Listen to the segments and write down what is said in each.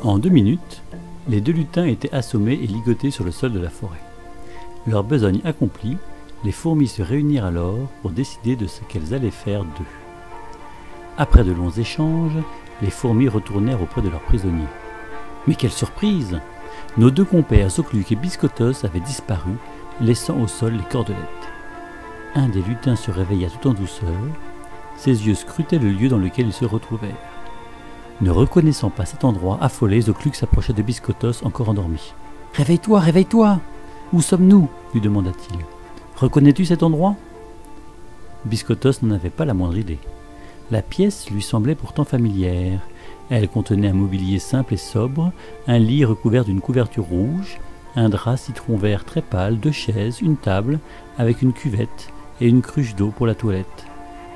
En 2 minutes, les 2 lutins étaient assommés et ligotés sur le sol de la forêt. Leur besogne accomplie, les fourmis se réunirent alors pour décider de ce qu'elles allaient faire d'eux. Après de longs échanges, les fourmis retournèrent auprès de leurs prisonniers. Mais quelle surprise! Nos 2 compères, Zocluc et Biscotos, avaient disparu, laissant au sol les cordelettes. Un des lutins se réveilla tout en douceur. Ses yeux scrutaient le lieu dans lequel ils se retrouvèrent. Ne reconnaissant pas cet endroit affolé, Zocluc s'approcha de Biscotos, encore endormi. « Réveille-toi, réveille-toi! Où sommes-nous » lui demanda-t-il. « Reconnais-tu cet endroit » Biscotos n'en avait pas la moindre idée. La pièce lui semblait pourtant familière. Elle contenait un mobilier simple et sobre, un lit recouvert d'une couverture rouge, un drap citron vert très pâle, 2 chaises, une table, avec une cuvette et une cruche d'eau pour la toilette.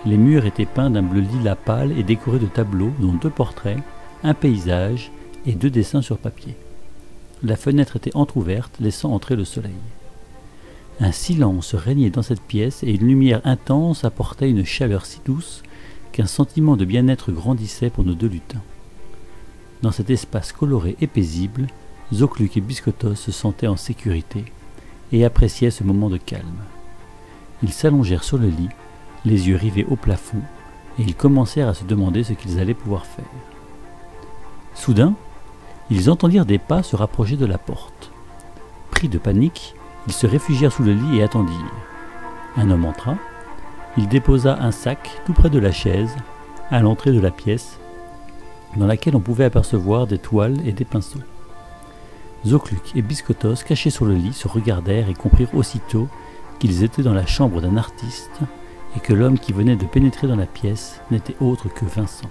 Les murs étaient peints d'un bleu lilas pâle et décorés de tableaux, dont 2 portraits, un paysage et 2 dessins sur papier. La fenêtre était entr'ouverte, laissant entrer le soleil. Un silence régnait dans cette pièce et une lumière intense apportait une chaleur si douce qu'un sentiment de bien-être grandissait pour nos 2 lutins. Dans cet espace coloré et paisible, Zocluc et Biscotos se sentaient en sécurité et appréciaient ce moment de calme. Ils s'allongèrent sur le lit, les yeux rivés au plafond, et ils commencèrent à se demander ce qu'ils allaient pouvoir faire. Soudain, ils entendirent des pas se rapprocher de la porte. Pris de panique, ils se réfugièrent sous le lit et attendirent. Un homme entra. Il déposa un sac tout près de la chaise, à l'entrée de la pièce, dans laquelle on pouvait apercevoir des toiles et des pinceaux. Zocluc et Biscotos, cachés sur le lit, se regardèrent et comprirent aussitôt qu'ils étaient dans la chambre d'un artiste et que l'homme qui venait de pénétrer dans la pièce n'était autre que Vincent.